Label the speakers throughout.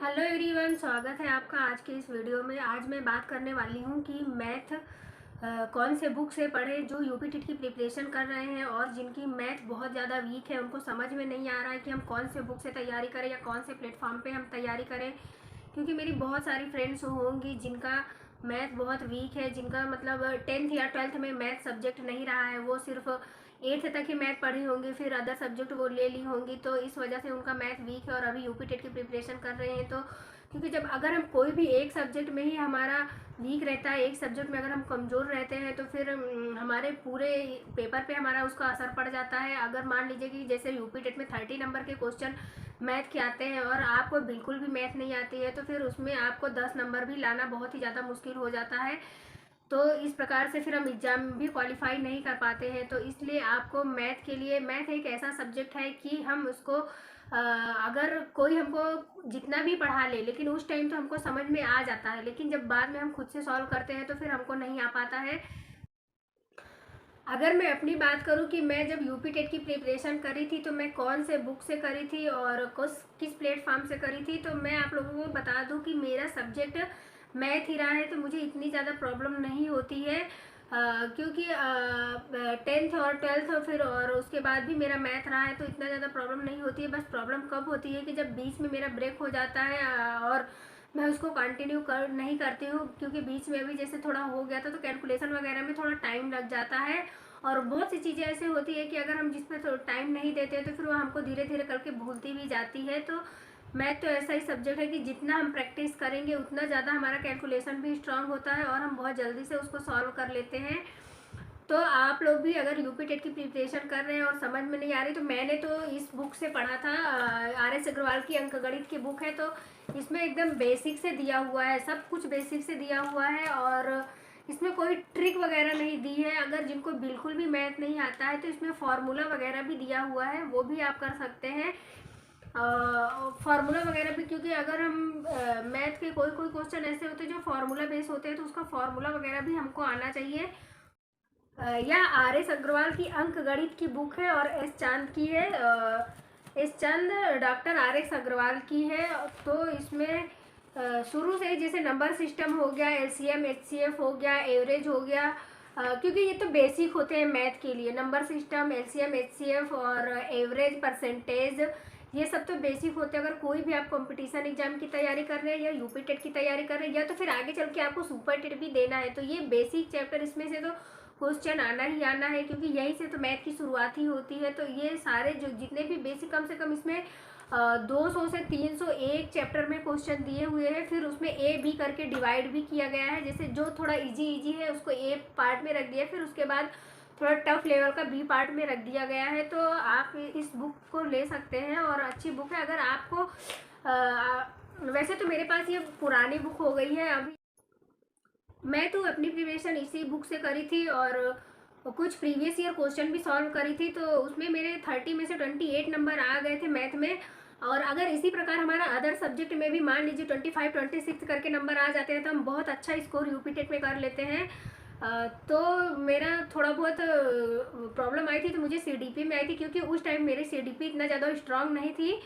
Speaker 1: Hello everyone, स्वागत है आपका आज के इस वीडियो में। आज मैं बात करने वाली हूँ कि मैथ कौन से बुक से पढ़ें जो यूपी टेट की प्रिपरेशन कर रहे हैं और जिनकी मैथ बहुत ज़्यादा वीक है, उनको समझ में नहीं आ रहा है कि हम कौन से बुक से तैयारी करें या कौन से प्लेटफॉर्म पे हम तैयारी करें। क्योंकि मेरी बहुत सारी फ्रेंड्स होंगी जिनका मैथ बहुत वीक है, जिनका मतलब 10th या 12th में मैथ सब्जेक्ट नहीं रहा है, वो सिर्फ 8th तक ही मैथ पढ़ी होंगी, फिर अदर सब्जेक्ट वो ले ली होंगी, तो इस वजह से उनका मैथ वीक है और अभी यूपी टेट की प्रिपरेशन कर रहे हैं। तो क्योंकि जब अगर हम कोई भी एक सब्जेक्ट में ही हमारा वीक रहता है, एक सब्जेक्ट में अगर हम कमज़ोर रहते हैं, तो फिर हमारे पूरे पेपर पे हमारा उसका असर पड़ जाता है। अगर मान लीजिए कि जैसे यूपी टेट में 30 नंबर के क्वेश्चन मैथ के आते हैं और आपको बिल्कुल भी मैथ नहीं आती है, तो फिर उसमें आपको 10 नंबर भी लाना बहुत ही ज़्यादा मुश्किल हो जाता है। तो इस प्रकार से फिर हम एग्ज़ाम भी क्वालिफाई नहीं कर पाते हैं। तो इसलिए आपको मैथ के लिए, मैथ एक ऐसा सब्जेक्ट है कि हम उसको अगर कोई हमको जितना भी पढ़ा ले, लेकिन उस टाइम तो हमको समझ में आ जाता है, लेकिन जब बाद में हम खुद से सॉल्व करते हैं तो फिर हमको नहीं आ पाता है। अगर मैं अपनी बात करूं कि मैं जब यूपी टेट की प्रिपरेशन करी थी तो मैं कौन से बुक से करी थी और किस प्लेटफॉर्म से करी थी, तो मैं आप लोगों को बता दूं कि मेरा सब्जेक्ट मैथ ही रहा है, तो मुझे इतनी ज़्यादा प्रॉब्लम नहीं होती है। क्योंकि 10th और 12th और फिर और उसके बाद भी मेरा मैथ रहा है, तो इतना ज़्यादा प्रॉब्लम नहीं होती है। बस प्रॉब्लम कब होती है कि जब बीच में मेरा ब्रेक हो जाता है और मैं उसको कंटिन्यू नहीं करती हूँ, क्योंकि बीच में भी जैसे थोड़ा हो गया था तो कैलकुलेशन वगैरह में थोड़ा टाइम लग जाता है। और बहुत सी चीज़ें ऐसे होती है कि अगर हम जिसमें तो टाइम नहीं देते हैं तो फिर वो हमको धीरे धीरे करके भूलती भी जाती है। तो मैथ तो ऐसा ही सब्जेक्ट है कि जितना हम प्रैक्टिस करेंगे उतना ज़्यादा हमारा कैलकुलेशन भी स्ट्रांग होता है और हम बहुत जल्दी से उसको सॉल्व कर लेते हैं। तो आप लोग भी अगर यूपी टेट की प्रिपरेशन कर रहे हैं और समझ में नहीं आ रही, तो मैंने तो इस बुक से पढ़ा था। RS अग्रवाल की अंकगणित की बुक है, तो इसमें एकदम बेसिक से दिया हुआ है, सब कुछ बेसिक से दिया हुआ है और इसमें कोई ट्रिक वगैरह नहीं दी है। अगर जिनको बिल्कुल भी मैथ नहीं आता है तो इसमें फार्मूला वगैरह भी दिया हुआ है, वो भी आप कर सकते हैं। फार्मूला वगैरह भी, क्योंकि अगर हम मैथ के कोई कोई क्वेश्चन ऐसे होते हैं जो फार्मूला बेस होते हैं, तो उसका फार्मूला वगैरह भी हमको आना चाहिए। यह RS अग्रवाल की अंक गणित की बुक है और एस चांद की है। एस चांद डॉक्टर RS अग्रवाल की है। तो इसमें शुरू से जैसे नंबर सिस्टम हो गया, LCM HCF हो गया, एवरेज हो गया, क्योंकि ये तो बेसिक होते हैं मैथ के लिए। नंबर सिस्टम, LCM HCF और एवरेज, परसेंटेज, ये सब तो बेसिक होते हैं। अगर कोई भी आप कंपटीशन एग्जाम की तैयारी कर रहे हैं या यूपी टेट की तैयारी कर रहे हैं या तो फिर आगे चल के आपको सुपर टेट भी देना है, तो ये बेसिक चैप्टर इसमें से तो क्वेश्चन आना ही आना है, क्योंकि यहीं से तो मैथ की शुरुआत ही होती है। तो ये सारे जो जितने भी बेसिक, कम से कम इसमें 200 से 300 एक चैप्टर में क्वेश्चन दिए हुए हैं। फिर उसमें ए बी करके डिवाइड भी किया गया है। जैसे जो थोड़ा इजी इजी है उसको ए पार्ट में रख दिया, फिर उसके बाद थोड़ा टफ लेवल का बी पार्ट में रख दिया गया है। तो आप इस बुक को ले सकते हैं और अच्छी बुक है। अगर आपको वैसे तो मेरे पास ये पुरानी बुक हो गई है अभी। मैं तो अपनी प्रिपरेशन इसी बुक से करी थी और कुछ प्रीवियस ईयर क्वेश्चन भी सॉल्व करी थी, तो उसमें मेरे 30 में से 28 नंबर आ गए थे मैथ में। और अगर इसी प्रकार हमारा अदर सब्जेक्ट में भी मान लीजिए 25 26 करके नंबर आ जाते हैं, तो हम बहुत अच्छा स्कोर यूपी टेट में कर लेते हैं। तो मेरा थोड़ा बहुत प्रॉब्लम आई थी, तो मुझे CDP में आई थी, क्योंकि उस टाइम मेरी CDP इतना ज़्यादा स्ट्रांग नहीं थी।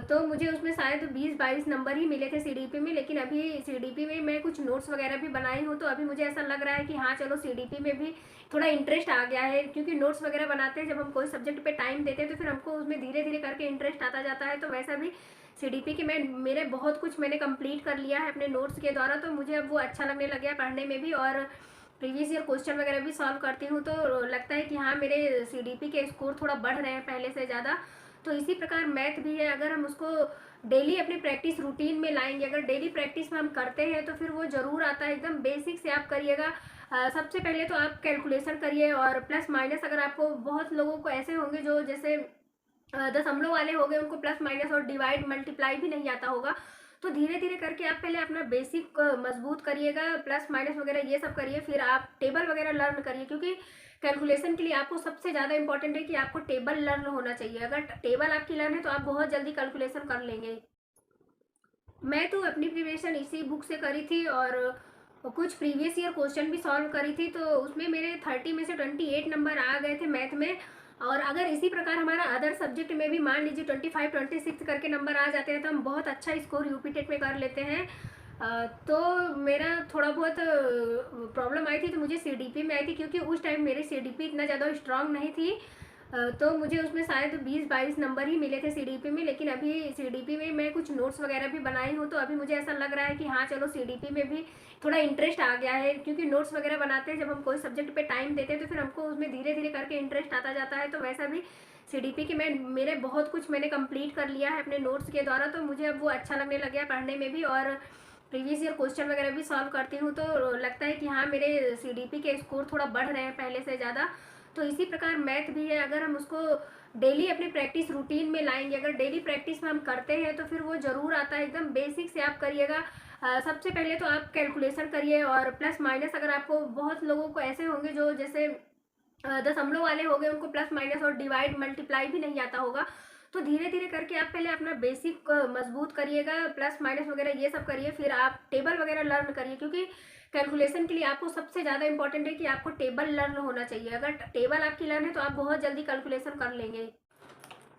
Speaker 1: तो मुझे उसमें शायद 20-22 नंबर ही मिले थे CDP में। लेकिन अभी CDP में मैं कुछ नोट्स वगैरह भी बनाई हूँ, तो अभी मुझे ऐसा लग रहा है कि हाँ चलो CDP में भी थोड़ा इंटरेस्ट आ गया है। क्योंकि नोट्स वगैरह बनाते हैं, जब हम कोई सब्जेक्ट पे टाइम देते हैं तो फिर हमको उसमें धीरे धीरे करके इंटरेस्ट आता जाता है। तो वैसा भी CDP के मेरे बहुत कुछ मैंने कंप्लीट कर लिया है अपने नोट्स के द्वारा, तो मुझे अब वो अच्छा लगने लग गया पढ़ने में भी। और प्रीवियस ईयर क्वेश्चन वगैरह भी सॉल्व करती हूँ, तो लगता है कि हाँ मेरे CDP के स्कोर थोड़ा बढ़ रहे हैं पहले से ज़्यादा। तो इसी प्रकार मैथ भी है, अगर हम उसको डेली अपनी प्रैक्टिस रूटीन में लाएंगे, अगर डेली प्रैक्टिस में हम करते हैं तो फिर वो ज़रूर आता है। एकदम बेसिक से आप करिएगा। सबसे पहले तो आप कैलकुलेशन करिए और प्लस माइनस। अगर आपको, बहुत लोगों को ऐसे होंगे जो जैसे दशमलव वाले हो गए, उनको प्लस माइनस और डिवाइड मल्टीप्लाई भी नहीं आता होगा, तो धीरे धीरे करके आप पहले अपना बेसिक मजबूत करिएगा, प्लस माइनस वगैरह ये सब करिए, फिर आप टेबल वगैरह लर्न करिए। क्योंकि कैलकुलेशन के लिए आपको सबसे ज़्यादा इंपॉर्टेंट है कि आपको टेबल लर्न होना चाहिए। अगर टेबल आपकी लर्न है तो आप बहुत जल्दी कैलकुलेशन कर लेंगे। मैं तो अपनी प्रिपरेशन इसी बुक से करी थी और कुछ प्रीवियस ईयर क्वेश्चन भी सॉल्व करी थी, तो उसमें मेरे 30 में से 28 नंबर आ गए थे मैथ में। और अगर इसी प्रकार हमारा अदर सब्जेक्ट में भी मान लीजिए 25 26 करके नंबर आ जाते हैं तो हम बहुत अच्छा स्कोर यूपी टेट में कर लेते हैं। तो मेरा थोड़ा बहुत प्रॉब्लम आई थी, तो मुझे सीडीपी में आई थी, क्योंकि उस टाइम मेरी सीडीपी इतना ज़्यादा स्ट्रांग नहीं थी। तो मुझे उसमें शायद 20-22 नंबर ही मिले थे सीडीपी में। लेकिन अभी सीडीपी में मैं कुछ नोट्स वगैरह भी बनाई हूँ, तो अभी मुझे ऐसा लग रहा है कि हाँ चलो सीडीपी में भी थोड़ा इंटरेस्ट आ गया है, क्योंकि नोट्स वगैरह बनाते हैं जब हम कोई सब्जेक्ट पे टाइम देते हैं तो फिर हमको उसमें धीरे धीरे करके इंटरेस्ट आता जाता है। तो वैसा भी सीडीपी के मेरे बहुत कुछ मैंने कंप्लीट कर लिया है अपने नोट्स के द्वारा, तो मुझे अब वो अच्छा लगने लग गया पढ़ने में भी, और प्रीवियस ईयर क्वेश्चन वगैरह भी सॉल्व करती हूँ, तो लगता है कि हाँ मेरे सीडीपी के स्कोर थोड़ा बढ़ रहे हैं पहले से ज़्यादा। तो इसी प्रकार मैथ भी है, अगर हम उसको डेली अपनी प्रैक्टिस रूटीन में लाएंगे, अगर डेली प्रैक्टिस में हम करते हैं तो फिर वो ज़रूर आता है। एकदम बेसिक से आप करिएगा। सबसे पहले तो आप कैलकुलेशन करिए, और प्लस माइनस अगर आपको, बहुत लोगों को ऐसे होंगे जो जैसे दशमलव वाले हो गए, उनको प्लस माइनस और डिवाइड मल्टीप्लाई भी नहीं आता होगा। तो धीरे धीरे करके आप पहले अपना बेसिक मजबूत करिएगा, प्लस माइनस वगैरह ये सब करिए, फिर आप टेबल वगैरह लर्न करिए, क्योंकि कैलकुलेशन के लिए आपको सबसे ज़्यादा इंपॉर्टेंट है कि आपको टेबल लर्न होना चाहिए। अगर टेबल आपकी लर्न है तो आप बहुत जल्दी कैलकुलेशन कर लेंगे।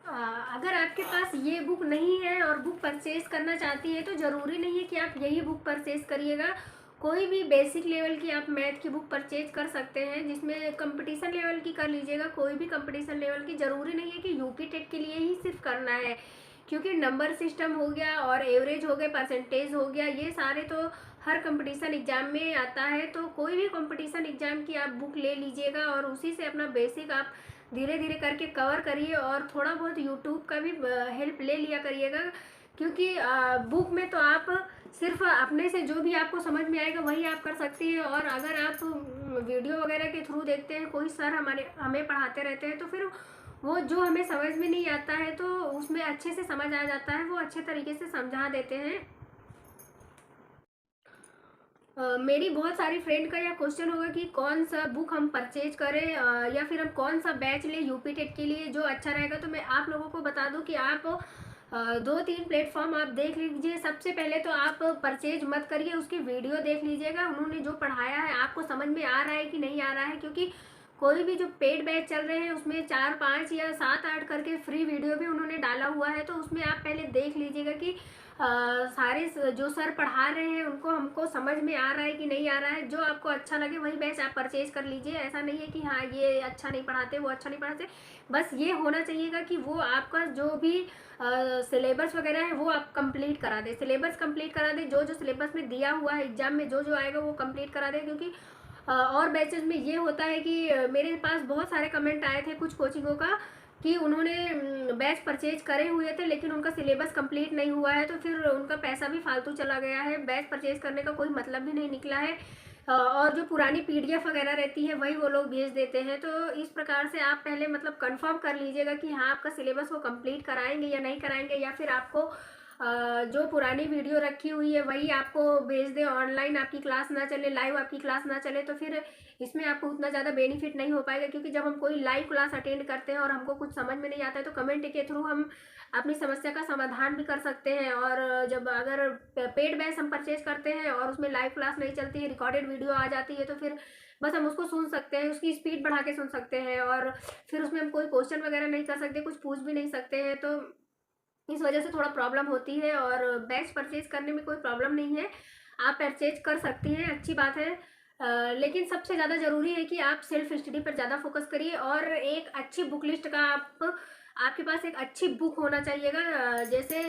Speaker 1: अगर आपके पास ये बुक नहीं है और बुक परचेज करना चाहती है, तो ज़रूरी नहीं है कि आप यही बुक परचेज करिएगा। कोई भी बेसिक लेवल की आप मैथ की बुक परचेज कर सकते हैं, जिसमें कंपटीशन लेवल की कर लीजिएगा। कोई भी कंपटीशन लेवल की, ज़रूरी नहीं है कि यूपी टेट के लिए ही सिर्फ करना है, क्योंकि नंबर सिस्टम हो गया और एवरेज हो गए, परसेंटेज हो गया, ये सारे तो हर कंपटीशन एग्ज़ाम में आता है। तो कोई भी कंपटीशन एग्ज़ाम की आप बुक ले लीजिएगा और उसी से अपना बेसिक आप धीरे धीरे करके कवर करिए, और थोड़ा बहुत यूट्यूब का भी हेल्प ले लिया करिएगा, क्योंकि बुक में तो आप सिर्फ अपने से जो भी आपको समझ में आएगा वही आप कर सकती है। और अगर आप वीडियो वगैरह के थ्रू देखते हैं, कोई सर हमें पढ़ाते रहते हैं, तो फिर वो जो हमें समझ में नहीं आता है तो उसमें अच्छे से समझ आ जाता है, वो अच्छे तरीके से समझा देते हैं। मेरी बहुत सारी फ्रेंड का यह क्वेश्चन होगा कि कौन सा बुक हम परचेज करें, या फिर हम कौन सा बैच लें यूपी टेट के लिए जो अच्छा रहेगा। तो मैं आप लोगों को बता दूं कि आप 2-3 प्लेटफॉर्म आप देख लीजिए। सबसे पहले तो आप परचेज मत करिए, उसकी वीडियो देख लीजिएगा, उन्होंने जो पढ़ाया है आपको समझ में आ रहा है कि नहीं आ रहा है। क्योंकि कोई भी जो पेड बैच चल रहे हैं उसमें 4-5 या 7-8 करके फ्री वीडियो भी उन्होंने डाला हुआ है, तो उसमें आप पहले देख लीजिएगा कि सारे जो सर पढ़ा रहे हैं उनको हमको समझ में आ रहा है कि नहीं आ रहा है। जो आपको अच्छा लगे वही बैच आप परचेज कर लीजिए। ऐसा नहीं है कि हाँ ये अच्छा नहीं पढ़ाते, वो अच्छा नहीं पढ़ाते, बस ये होना चाहिएगा कि वो आपका जो भी सिलेबस वगैरह है वो आप कंप्लीट करा दे, सिलेबस कंप्लीट करा दे, जो जो सिलेबस में दिया हुआ है एग्जाम में जो जो आएगा वो कंप्लीट करा दे। क्योंकि और बैचेस में ये होता है कि मेरे पास बहुत सारे कमेंट आए थे कुछ कोचिंगों का कि उन्होंने बैच परचेज करे हुए थे लेकिन उनका सिलेबस कंप्लीट नहीं हुआ है, तो फिर उनका पैसा भी फालतू चला गया है। बैच परचेज करने का कोई मतलब भी नहीं निकला है, और जो पुरानी पीडीएफ वगैरह रहती है वही वो लोग भेज देते हैं। तो इस प्रकार से आप पहले मतलब कंफर्म कर लीजिएगा कि हाँ आपका सिलेबस वो कंप्लीट कराएंगे या नहीं कराएंगे, या फिर आपको जो पुरानी वीडियो रखी हुई है वही आपको भेज दे, ऑनलाइन आपकी क्लास ना चले, लाइव आपकी क्लास ना चले, तो फिर इसमें आपको उतना ज़्यादा बेनिफिट नहीं हो पाएगा। क्योंकि जब हम कोई लाइव क्लास अटेंड करते हैं और हमको कुछ समझ में नहीं आता है तो कमेंट के थ्रू हम अपनी समस्या का समाधान भी कर सकते हैं। और जब अगर पेड बैच हम परचेज करते हैं और उसमें लाइव क्लास नहीं चलती है, रिकॉर्डेड वीडियो आ जाती है, तो फिर बस हम उसको सुन सकते हैं, उसकी स्पीड बढ़ा के सुन सकते हैं, और फिर उसमें हम कोई क्वेश्चन वगैरह नहीं कर सकते, कुछ पूछ भी नहीं सकते हैं। तो इस वजह से थोड़ा प्रॉब्लम होती है, और बैच परचेज करने में कोई प्रॉब्लम नहीं है, आप परचेज कर सकती हैं, अच्छी बात है। लेकिन सबसे ज़्यादा ज़रूरी है कि आप सेल्फ स्टडी पर ज़्यादा फोकस करिए, और एक अच्छी बुक लिस्ट का आपके पास एक अच्छी बुक होना चाहिएगा। जैसे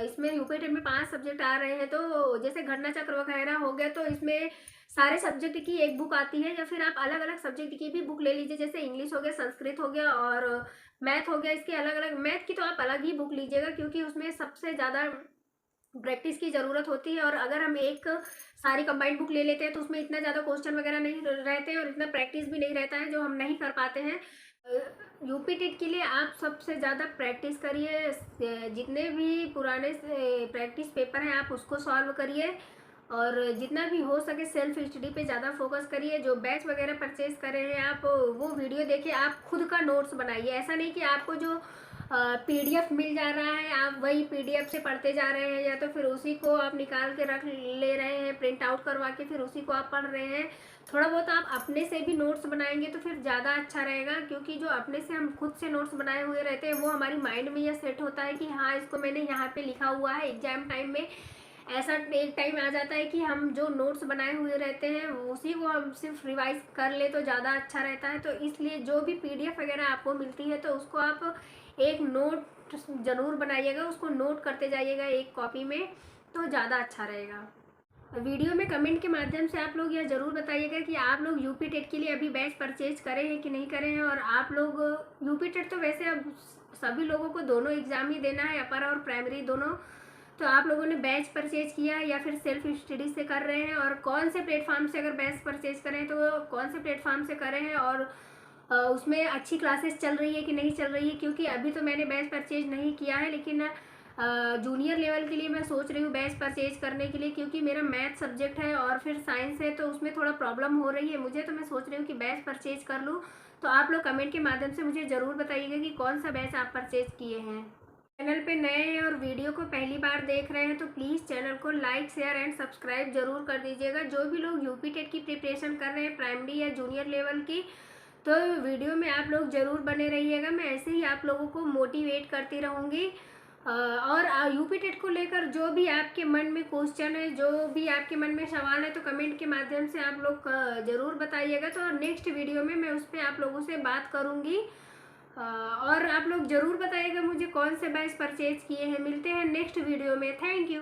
Speaker 1: इसमें यूपी टेट में 5 सब्जेक्ट आ रहे हैं, तो जैसे घटना चक्र वगैरह हो गया तो इसमें सारे सब्जेक्ट की एक बुक आती है, या फिर आप अलग अलग सब्जेक्ट की भी बुक ले लीजिए। जैसे इंग्लिश हो गया, संस्कृत हो गया और मैथ हो गया, इसके अलग अलग, मैथ की तो आप अलग ही बुक लीजिएगा क्योंकि उसमें सबसे ज़्यादा प्रैक्टिस की ज़रूरत होती है। और अगर हम एक सारी कंबाइंड बुक ले लेते हैं तो उसमें इतना ज़्यादा क्वेश्चन वगैरह नहीं रहते हैं और इतना प्रैक्टिस भी नहीं रहता है, जो हम नहीं कर पाते हैं। यूपी टेट के लिए आप सबसे ज़्यादा प्रैक्टिस करिए, जितने भी पुराने प्रैक्टिस पेपर हैं आप उसको सॉल्व करिए, और जितना भी हो सके सेल्फ स्टडी पे ज़्यादा फोकस करिए। जो बैच वगैरह परचेज कर रहे हैं आप वो वीडियो देखिए, आप खुद का नोट्स बनाइए। ऐसा नहीं कि आपको जो पीडीएफ मिल जा रहा है, आप वही पीडीएफ से पढ़ते जा रहे हैं, या तो फिर उसी को आप निकाल के रख ले रहे हैं प्रिंट आउट करवा के, फिर उसी को आप पढ़ रहे हैं। थोड़ा बहुत आप अपने से भी नोट्स बनाएंगे तो फिर ज़्यादा अच्छा रहेगा, क्योंकि जो अपने से हम खुद से नोट्स बनाए हुए रहते हैं वो हमारी माइंड में यह सेट होता है कि हाँ इसको मैंने यहाँ पे लिखा हुआ है। एग्जाम टाइम में ऐसा एक टाइम आ जाता है कि हम जो नोट्स बनाए हुए रहते हैं उसी को हम सिर्फ रिवाइज कर ले तो ज़्यादा अच्छा रहता है। तो इसलिए जो भी पीडीएफ वगैरह आपको मिलती है तो उसको आप एक नोट ज़रूर बनाइएगा, उसको नोट करते जाइएगा एक कॉपी में, तो ज़्यादा अच्छा रहेगा। वीडियो में कमेंट के माध्यम से आप लोग यह ज़रूर बताइएगा कि आप लोग यूपी टेट के लिए अभी बैच परचेज करे हैं कि नहीं करे हैं। और आप लोग यूपी टेट तो वैसे अब सभी लोगों को दोनों एग्ज़ाम ही देना है, अपर और प्राइमरी दोनों। तो आप लोगों ने बैच परचेज किया या फिर सेल्फ स्टडी से कर रहे हैं, और कौन से प्लेटफॉर्म से अगर बैच परचेज करें तो कौन से प्लेटफॉर्म से करें हैं, और उसमें अच्छी क्लासेस चल रही है कि नहीं चल रही है। क्योंकि अभी तो मैंने बैच परचेज नहीं किया है, लेकिन जूनियर लेवल के लिए मैं सोच रही हूँ बैच परचेज करने के लिए, क्योंकि मेरा मैथ सब्जेक्ट है और फिर साइंस है तो उसमें थोड़ा प्रॉब्लम हो रही है मुझे। तो मैं सोच रही हूँ कि बैच परचेज कर लूँ। तो आप लोग कमेंट के माध्यम से मुझे ज़रूर बताइएगा कि कौन सा बैच आप परचेज किए हैं। चैनल पे नए हैं और वीडियो को पहली बार देख रहे हैं तो प्लीज़ चैनल को लाइक शेयर एंड सब्सक्राइब जरूर कर दीजिएगा। जो भी लोग यूपी टेट की प्रिपरेशन कर रहे हैं प्राइमरी या जूनियर लेवल की, तो वीडियो में आप लोग ज़रूर बने रहिएगा। मैं ऐसे ही आप लोगों को मोटिवेट करती रहूँगी। और यूपी टेट को लेकर जो भी आपके मन में क्वेश्चन है, जो भी आपके मन में सवाल है, तो कमेंट के माध्यम से आप लोग ज़रूर बताइएगा। तो नेक्स्ट वीडियो में मैं उस पर आप लोगों से बात करूँगी। और आप लोग ज़रूर बताइएगा मुझे कौन से बैच परचेज किए हैं। मिलते हैं नेक्स्ट वीडियो में। Thank you.